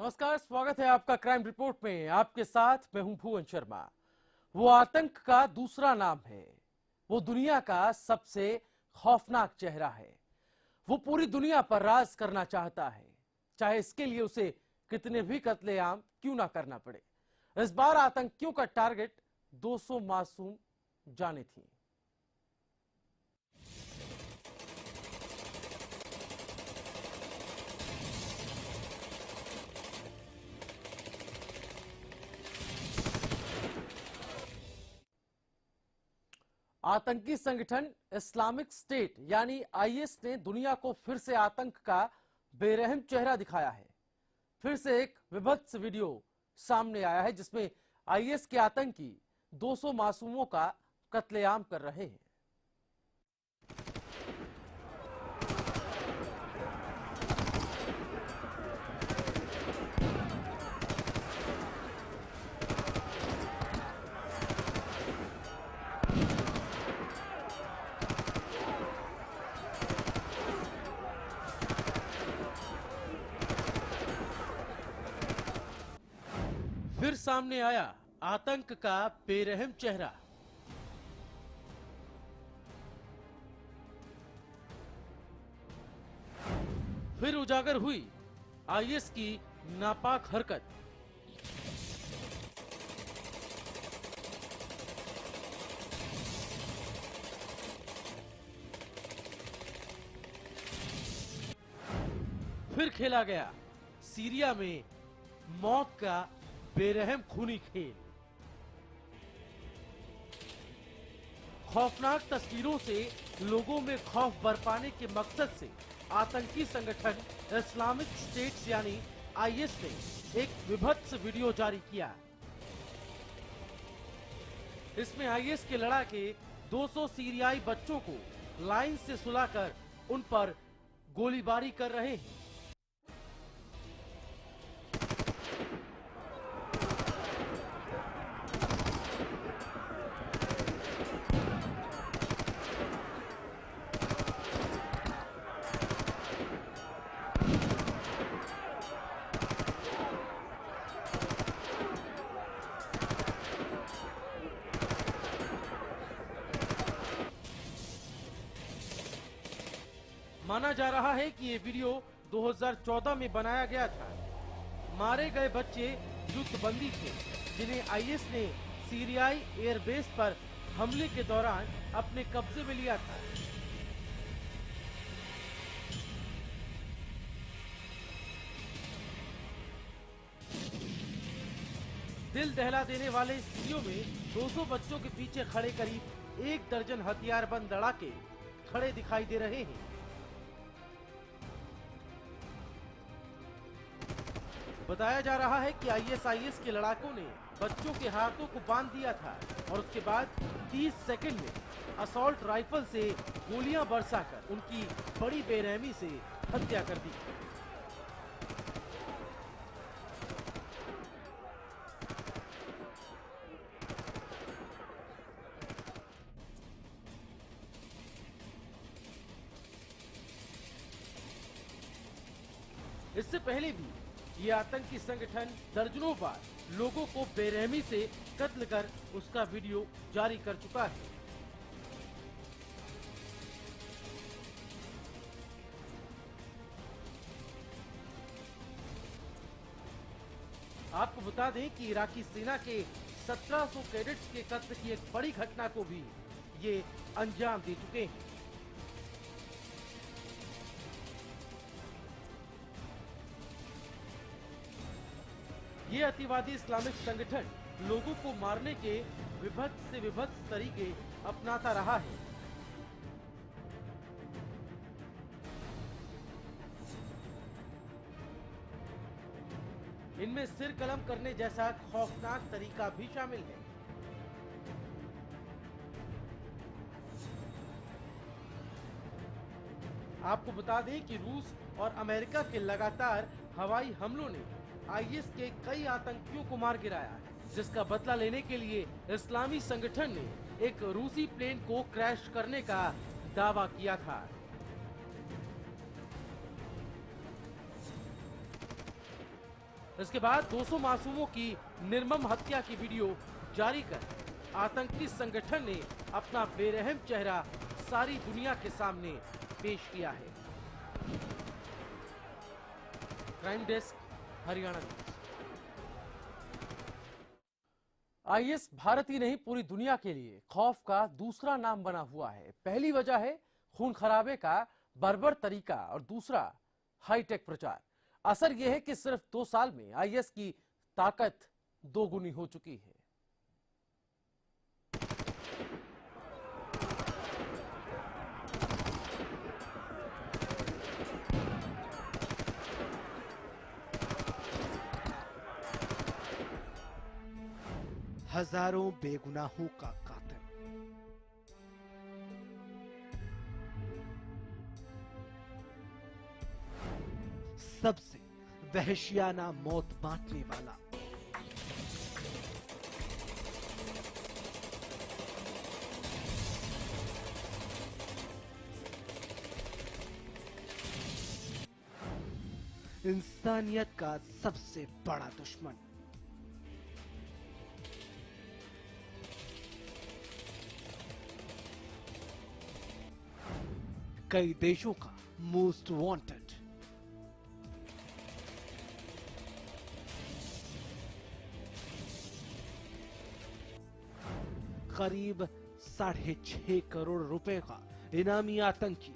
नमस्कार, स्वागत है आपका क्राइम रिपोर्ट में। आपके साथ मैं हूं भुवन शर्मा। वो आतंक का दूसरा नाम है। वो दुनिया का सबसे खौफनाक चेहरा है। वो पूरी दुनिया पर राज करना चाहता है, चाहे इसके लिए उसे कितने भी कत्लेआम क्यों ना करना पड़े। इस बार आतंकियों का टारगेट 200 मासूम जानें थी। आतंकी संगठन इस्लामिक स्टेट यानी आईएस ने दुनिया को फिर से आतंक का बेरहम चेहरा दिखाया है। फिर से एक विभत्स वीडियो सामने आया है जिसमें आईएस के आतंकी 200 मासूमों का कत्लेआम कर रहे हैं। फिर सामने आया आतंक का बेरहम चेहरा। फिर उजागर हुई आईएस की नापाक हरकत। फिर खेला गया सीरिया में मौत का बेरहम खूनी खेल। खौफनाक तस्वीरों से लोगों में खौफ बरपाने के मकसद से आतंकी संगठन इस्लामिक स्टेट यानी आईएस ने एक विभत्स वीडियो जारी किया। इसमें आईएस के लड़ाके 200 सीरियाई बच्चों को लाइन से सुलाकर उन पर गोलीबारी कर रहे हैं। माना जा रहा है कि ये वीडियो 2014 में बनाया गया था। मारे गए बच्चे युद्धबंदी थे जिन्हें आईएस ने सीरियाई एयरबेस पर हमले के दौरान अपने कब्जे में लिया था। दिल दहला देने वाले इस वीडियो में 200 बच्चों के पीछे खड़े करीब 1 दर्जन हथियारबंद लड़ाके खड़े दिखाई दे रहे हैं। बताया जा रहा है कि आईएस के लड़ाकों ने बच्चों के हाथों को बांध दिया था और उसके बाद 30 सेकंड में असॉल्ट राइफल से गोलियां बरसाकर उनकी बड़ी बेरहमी से हत्या कर दी। इससे पहले भी ये आतंकी संगठन दर्जनों बार लोगों को बेरहमी से कत्ल कर उसका वीडियो जारी कर चुका है। आपको बता दें कि इराकी सेना के 1700 कैडेट्स के कत्ल की एक बड़ी घटना को भी ये अंजाम दे चुके हैं। ये अतिवादी इस्लामिक संगठन लोगों को मारने के विभत्स से विभत्स तरीके अपनाता रहा है। इनमें सिर कलम करने जैसा खौफनाक तरीका भी शामिल है। आपको बता दें कि रूस और अमेरिका के लगातार हवाई हमलों ने आईएस के कई आतंकियों को मार गिराया है, जिसका बदला लेने के लिए इस्लामी संगठन ने एक रूसी प्लेन को क्रैश करने का दावा किया था। इसके बाद 200 मासूमों की निर्मम हत्या की वीडियो जारी कर आतंकी संगठन ने अपना बेरहम चेहरा सारी दुनिया के सामने पेश किया है। Crime desk, Haryana news. IS Bharat ही नहीं पूरी दुनिया के लिए खौफ का दूसरा नाम बना हुआ है। पहली वजह है खून खराबे का बर्बर तरीका और दूसरा हाईटेक प्रचार। असर यह है कि सिर्फ 2 साल में आईएस की ताकत दोगुनी हो चुकी है। हजारों बेगुनाहों का कातिल। सबसे वहशियाना मौत बांटने वाला। इंसानियत का सबसे बड़ा दुश्मन। कई देशों का मोस्ट वांटेड। करीब 6.5 करोड़ रुपए का इनामी आतंकी।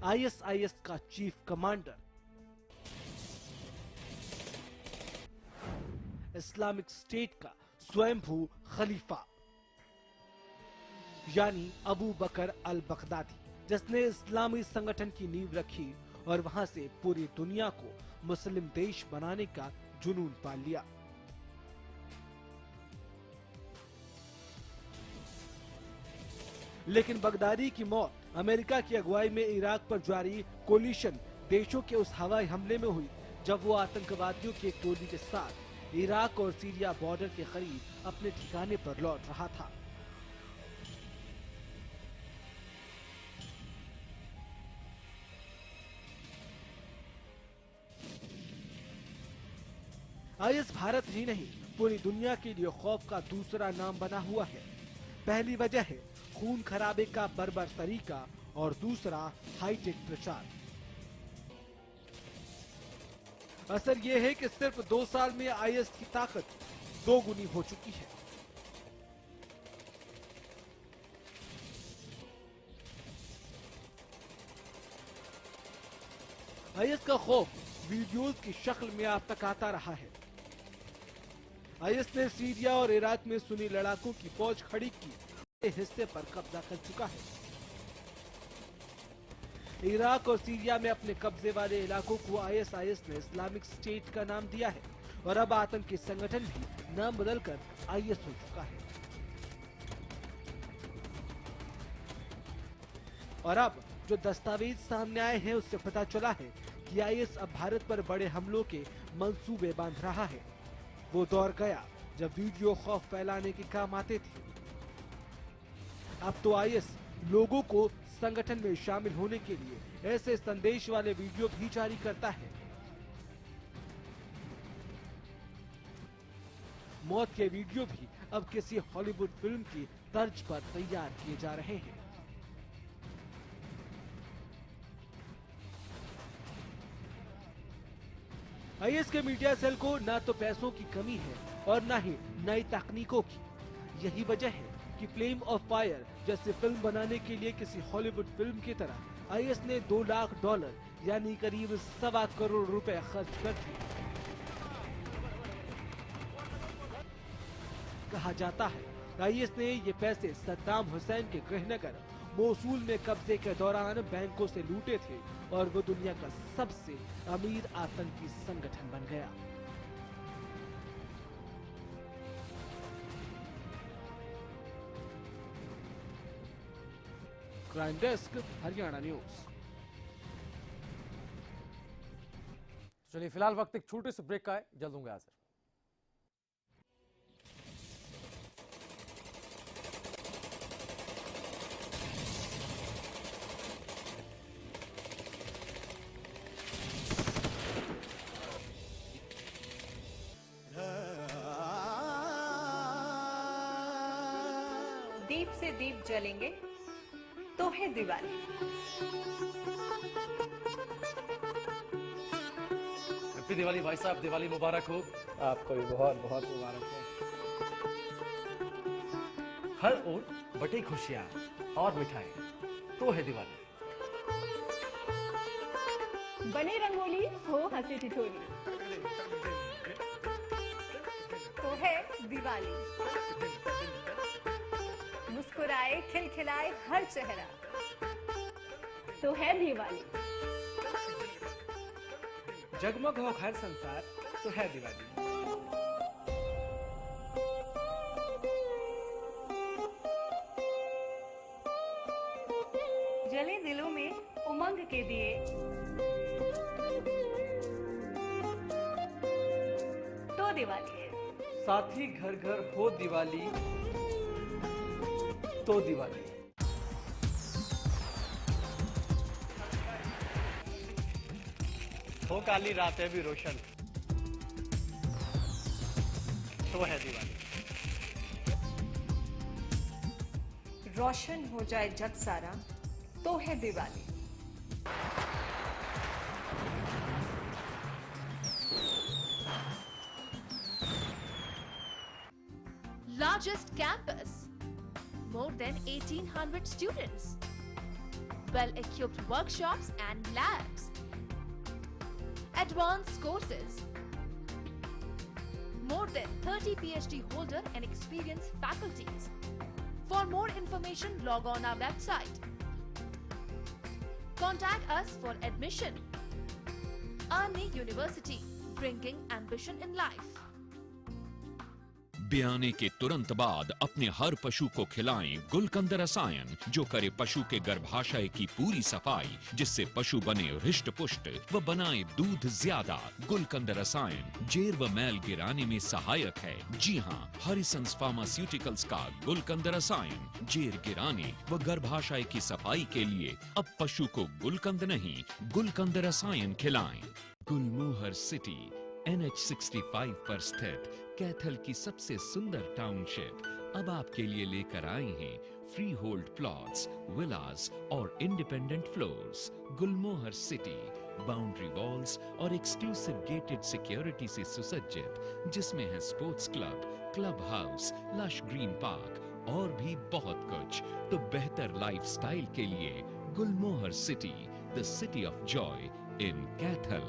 आईएसआईएस का चीफ कमांडर, इस्लामिक स्टेट का स्वयंभू खलीफा यानी अबू बकर अल बगदादी, जिसने इस्लामी संगठन की नींव रखी और वहां से पूरी दुनिया को मुस्लिम देश बनाने का जुनून पाल लिया। लेकिन बगदादी की मौत अमेरिका की अगुवाई में इराक पर जारी कोलिशन देशों के उस हवाई हमले में हुई जब वो आतंकवादियों की एक टोली के साथ इराक और सीरिया बॉर्डर के करीब अपने ठिकाने पर लौट रहा था। आईएस भारत ही नहीं पूरी दुनिया के लिए खौफ का दूसरा नाम बना हुआ है। पहली वजह है खून खराबे का बर्बर तरीका और दूसरा हाईटेक प्रचार। असर यह है कि सिर्फ 2 साल में आईएस की ताकत दोगुनी हो चुकी है। आईएस का खौफ वीडियोस की शक्ल में आप तक आता रहा है। आईएस ने सीरिया और इराक में सुन्नी लड़ाकों की फौज खड़ी की हिस्से पर कब्जा कर चुका है। इराक और सीरिया में अपने कब्जे वाले इलाकों को आईएसआईएस ने इस्लामिक स्टेट का नाम दिया है और अब आतंकी संगठन भी नाम बदलकर आईएस हो चुका है। और अब जो दस्तावेज सामने आए हैं उससे पता चला है कि आईएस अब भारत पर बड़े हमलों के मंसूबे बांध रहा है। वो दौर गया जब वीडियो खौफ फैलाने के काम आते थे। अब तो आईएस लोगों को संगठन में शामिल होने के लिए ऐसे संदेश वाले वीडियो भी जारी करता है। मौत के वीडियो भी अब किसी हॉलीवुड फिल्म की तर्ज पर तैयार किए जा रहे हैं। आईएस के मीडिया सेल को ना तो पैसों की कमी है और ना ही नई तकनीकों की। यही वजह है कि फ्लेम ऑफ फायर जैसी फिल्म बनाने के लिए किसी हॉलीवुड फिल्म की तरह आईएस ने $2 लाख यानी करीब 1.25 करोड़ रुपए खर्च कर दिए। कहा जाता है आईएस ने ये पैसे सद्दाम हुसैन के गृहनगर मोसूल में कब्जे के दौरान बैंकों से लूटे थे और वो दुनिया का सबसे अमीर आतंकी संगठन बन गया। Crime desk, Haryana news. चलिए फिलहाल वक्त एक छोटे से ब्रेक का है, जल्द होंगे हाजिर। दीप से दीप जलेंगे तो है दिवाली। हैप्पी दिवाली भाई साहब, दिवाली मुबारक हो। आपको भी बहुत बहुत मुबारक हो। हर ओर बटी खुशियां और मिठाई तो है दिवाली। बने रंगोली हो हंसी ठिठोली तो है दिवाली। मुस्कुराए खिलखिलाए हर चेहरा तो है दिवाली। जगमग हो हर संसार तो है दिवाली। जले दिलों में उमंग के दिए तो दिवाली है। साथ ही घर घर हो दिवाली तो दिवाली। हो काली रातें भी रोशन तो है दिवाली। रोशन हो जाए जग सारा तो है Diwali. Largest campus, more than 1,800 students, well-equipped workshops and labs, advanced courses, more than 30 PhD holder and experienced faculties. For more information, log on our website. Contact us for admission. Army University, bringing ambition in life. ब्याने के तुरंत बाद अपने हर पशु को खिलाएं गुलकंद रसायन, जो करे पशु के गर्भाशय की पूरी सफाई, जिससे पशु बने हृष्ट पुष्ट व बनाए दूध ज्यादा। गुलकंद रसायन जेर व मैल गिराने में सहायक है। जी हाँ, हरिसंस फार्मास्यूटिकल्स का गुलकंद रसायन जेर गिराने व गर्भाशय की सफाई के लिए। अब पशु को गुलकंद नहीं, गुलकंद रसायन खिलाएं। गुलमोहर सिटी NH65 पर स्थित कैथल की सबसे सुंदर टाउनशिप अब आपके लिए लेकर आए हैं फ्री होल्ड प्लॉट्स, विलास और independent floors. Gulmohar city boundary walls और एक्सक्लूसिव गेटेड सिक्योरिटी से सुसज्जित, जिसमें है sports club, club house, lush green park और भी बहुत कुछ। तो बेहतर लाइफस्टाइल के लिए Gulmohar city, the city of joy in Kaithal.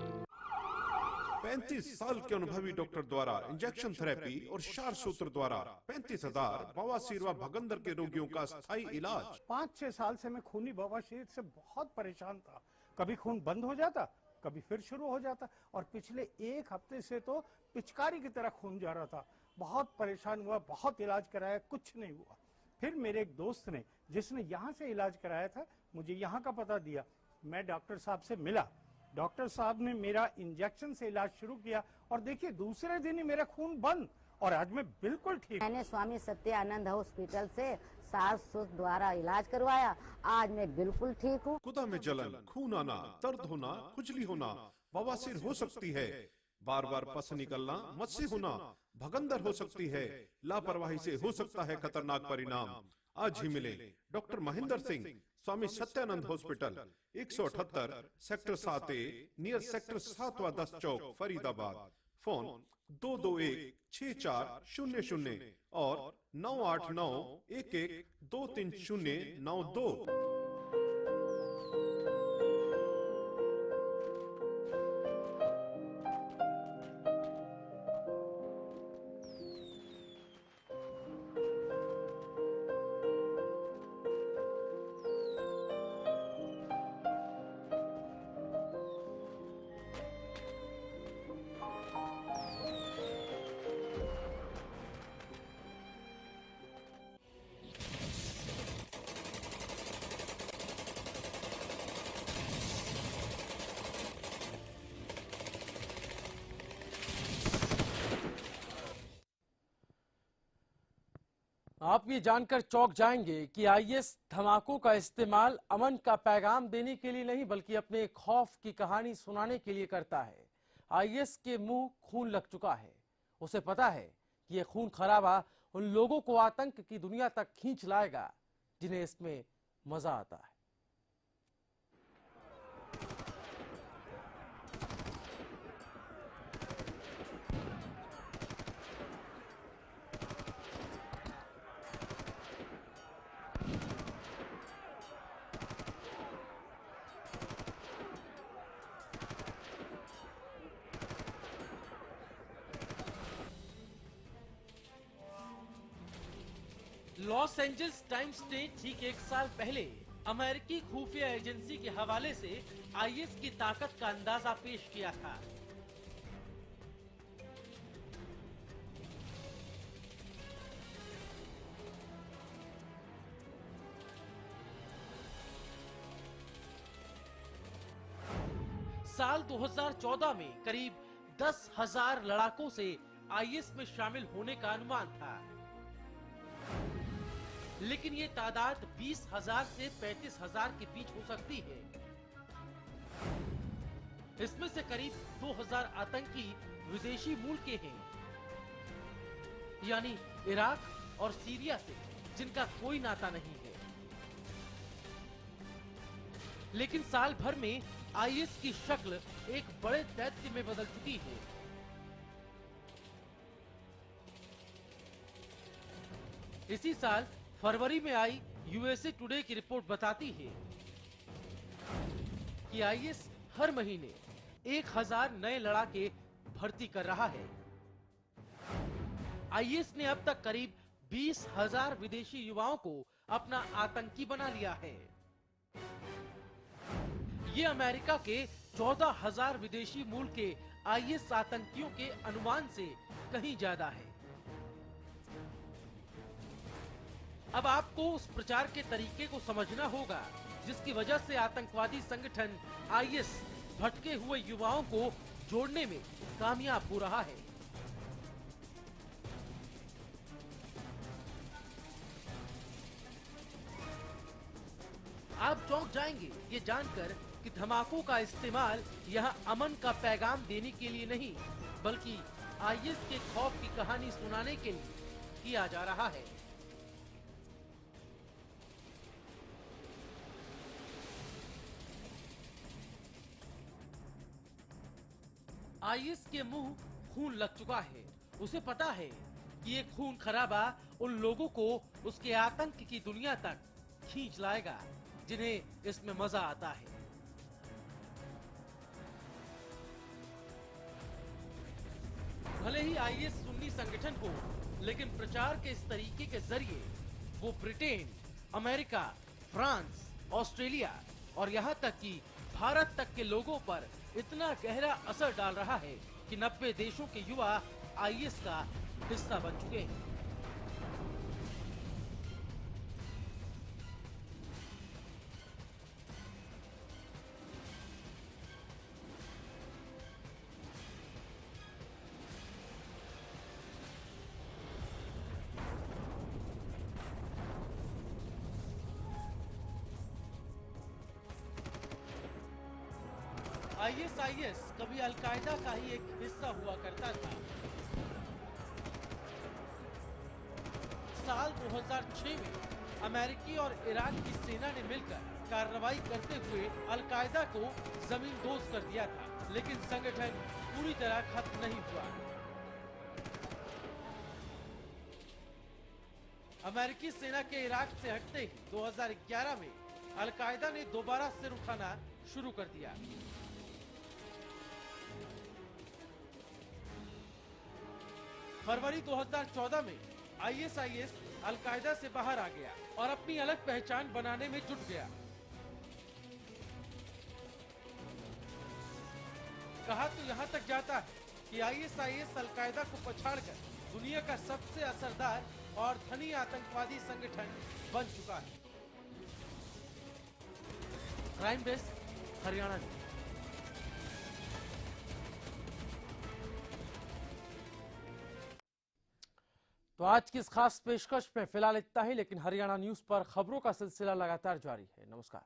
35 साल के अनुभवी डॉक्टर द्वारा इंजेक्शन थेरेपी और क्षार सूत्र द्वारा 35,000 बवासीर व भगंदर के रोगियों का स्थायी इलाज। 5-6 साल से मैं खूनी बवासीर से बहुत परेशान था। कभी खून बंद हो जाता, कभी फिर शुरू हो जाता, और पिछले 1 हफ्ते से तो पिचकारी की तरह खून जा रहा था। बहुत परेशान हुआ, बहुत इलाज कराया, कुछ नहीं हुआ। फिर मेरे एक दोस्त ने, जिसने यहाँ से इलाज कराया था, मुझे यहाँ का पता दिया। मैं डॉक्टर साहब से मिला, डॉक्टर साहब ने मेरा इंजेक्शन से इलाज शुरू किया, और देखिए दूसरे दिन ही मेरा खून बंद, और आज मैं बिल्कुल ठीक। मैंने स्वामी सत्यानंद हॉस्पिटल से सास द्वारा इलाज करवाया, आज मैं बिल्कुल ठीक हूँ। गुदा में जलन, खून आना, दर्द होना, खुजली होना, बवासीर हो सकती है। बार बार पस निकलना, मस्से होना, भगंदर हो सकती है। लापरवाही से हो सकता है खतरनाक परिणाम। आज ही मिले doctor Mahendra Singh, Swami Satyanand hospital, 178 sector 7A, near sector 7/10 चौक, फरीदाबाद। फोन 221-6400 और 989-11-23092। आप ये जानकर चौंक जाएंगे कि आईएस धमाकों का इस्तेमाल अमन का पैगाम देने के लिए नहीं, बल्कि अपने खौफ की कहानी सुनाने के लिए करता है। आईएस के मुंह खून लग चुका है, उसे पता है कि ये खून खराबा उन लोगों को आतंक की दुनिया तक खींच लाएगा जिन्हें इसमें मजा आता है। लॉस एंजल्स टाइम्स ने ठीक 1 साल पहले अमेरिकी खुफिया एजेंसी के हवाले से आईएस की ताकत का अंदाजा पेश किया था। साल 2014 में करीब 10,000 लड़ाकों से आईएस में शामिल होने का अनुमान था, लेकिन ये तादाद 20,000 से 35,000 के बीच हो सकती है। इसमें से करीब 2,000 आतंकी विदेशी मूल के हैं, यानी इराक और सीरिया से, जिनका कोई नाता नहीं है। लेकिन साल भर में आईएस की शक्ल एक बड़े दैत्य में बदल चुकी है। इसी साल फरवरी में आई यूएसए टुडे की रिपोर्ट बताती है कि आईएस हर महीने 1,000 नए लड़ाके भर्ती कर रहा है। आईएस ने अब तक करीब 20,000 विदेशी युवाओं को अपना आतंकी बना लिया है। ये अमेरिका के 14,000 विदेशी मूल के आईएस आतंकियों के अनुमान से कहीं ज्यादा है। अब आपको उस प्रचार के तरीके को समझना होगा जिसकी वजह से आतंकवादी संगठन आईएस भटके हुए युवाओं को जोड़ने में कामयाब हो रहा है। आप चौंक जाएंगे ये जानकर कि धमाकों का इस्तेमाल यहाँ अमन का पैगाम देने के लिए नहीं, बल्कि आईएस के खौफ की कहानी सुनाने के लिए किया जा रहा है। आईएस के मुंह खून लग चुका है। उसे पता है कि ये खून खराबा उन लोगों को उसके आतंक की दुनिया तक खींच लाएगा जिन्हें इसमें मजा आता है। भले ही आईएस सुन्नी संगठन हो, लेकिन प्रचार के इस तरीके के जरिए वो ब्रिटेन, अमेरिका, फ्रांस, ऑस्ट्रेलिया और यहाँ तक कि भारत तक के लोगों पर इतना गहरा असर डाल रहा है कि 90 देशों के युवा आईएस का हिस्सा बन चुके हैं। आईएस कभी अलकायदा का ही एक हिस्सा हुआ करता था। साल 2006 में अमेरिकी और ईरान की सेना ने मिलकर कार्रवाई करते हुए अलकायदा को जमींदोज कर दिया था, लेकिन संगठन पूरी तरह खत्म नहीं हुआ। अमेरिकी सेना के इराक से हटते ही 2011 में अलकायदा ने दोबारा सिर उठाना शुरू कर दिया। फरवरी 2014 में आईएस अलकायदा से बाहर आ गया और अपनी अलग पहचान बनाने में जुट गया। कहा तो यहां तक जाता है कि आईएस अलकायदा को पछाड़कर दुनिया का सबसे असरदार और धनी आतंकवादी संगठन बन चुका है। Crime desk, Haryana news. तो आज की इस खास पेशकश में फिलहाल इतना ही, लेकिन हरियाणा न्यूज पर खबरों का सिलसिला लगातार जारी है। नमस्कार।